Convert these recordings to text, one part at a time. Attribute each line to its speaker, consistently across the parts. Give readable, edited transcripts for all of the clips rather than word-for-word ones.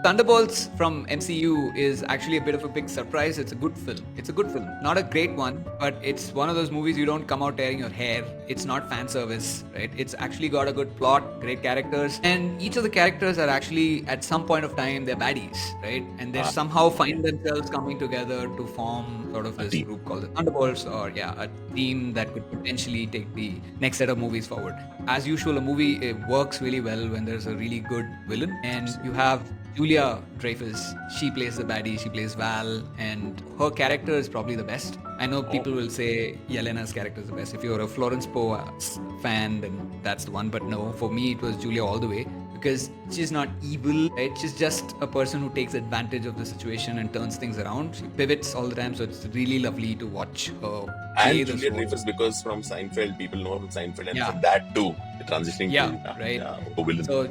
Speaker 1: Thunderbolts from MCU is actually a bit of a big surprise. It's a good film. It's a good film. Not a great one, but it's one of those movies you don't come out tearing your hair. It's not fan service, right? It's actually got a good plot, great characters, and each of the characters are actually at some point of time they're baddies, right? And they somehow find themselves coming together to form sort of this group called the Thunderbolts, or a team that could potentially take the next set of movies forward. As usual, a movie it works really well when there's a really good villain, and you have Julia Dreyfus. She plays the baddie, she plays Val, and her character is probably the best. I know people will say Yelena's character is the best. If you're a Florence Poe fan, then that's the one. But no, for me, it was Julia all the way because she's not evil, right? She's just a person who takes advantage of the situation and turns things around. She pivots all the time, so it's really lovely to watch her.
Speaker 2: And Julia Dreyfus, because from Seinfeld, people know from Seinfeld, and from that too, transitioning to villain.
Speaker 1: So,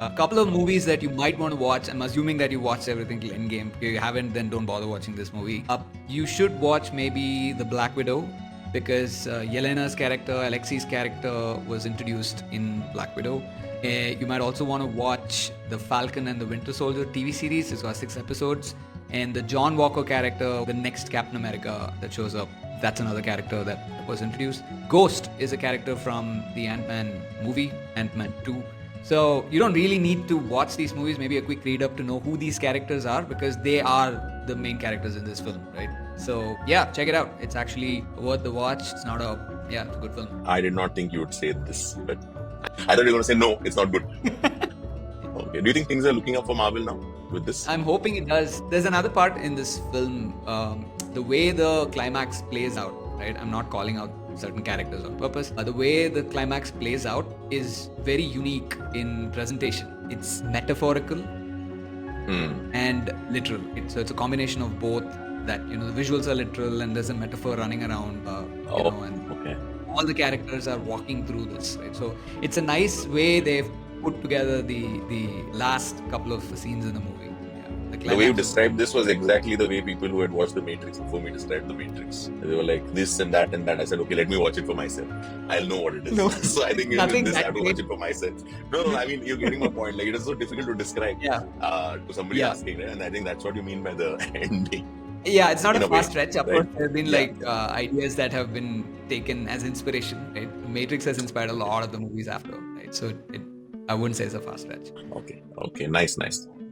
Speaker 1: a couple of movies that you might want to watch. I'm assuming that you watched everything till Endgame. If you haven't, then don't bother watching this movie. You should watch maybe The Black Widow because Yelena's character, Alexi's character was introduced in Black Widow. You might also want to watch The Falcon and the Winter Soldier TV series. It's got 6 episodes. And the John Walker character, the next Captain America that shows up, that's another character that was introduced. Ghost is a character from the Ant-Man movie, Ant-Man 2. So you don't really need to watch these movies, maybe a quick read up to know who these characters are because they are the main characters in this film, right? So check it out. It's actually worth the watch. It's not it's a good film.
Speaker 2: I did not think you would say this, but I thought you were going to say no, it's not good. Okay. Do you think things are looking up for Marvel now with this?
Speaker 1: I'm hoping it does. There's another part in this film, the way the climax plays out, right? I'm not calling out certain characters on purpose. The way the climax plays out is very unique in presentation. It's metaphorical and literal. So it's a combination of both that, the visuals are literal and there's a metaphor running around, all the characters are walking through this, right? So it's a nice way they've put together the last couple of scenes in the movie.
Speaker 2: The way you described this was exactly the way people who had watched The Matrix before me described The Matrix. They were like, this and that and that. I said, okay, let me watch it for myself. I'll know what it is. No. So I think even this, I have to watch it for myself. No, I mean, you're getting my point. Like, it is so difficult to describe to somebody asking, right? And I think that's what you mean by the ending.
Speaker 1: Yeah, it's not a fast stretch. Of course, there have been ideas that have been taken as inspiration, right? The Matrix has inspired a lot of the movies after, right? So I wouldn't say it's a fast stretch.
Speaker 2: Okay, nice.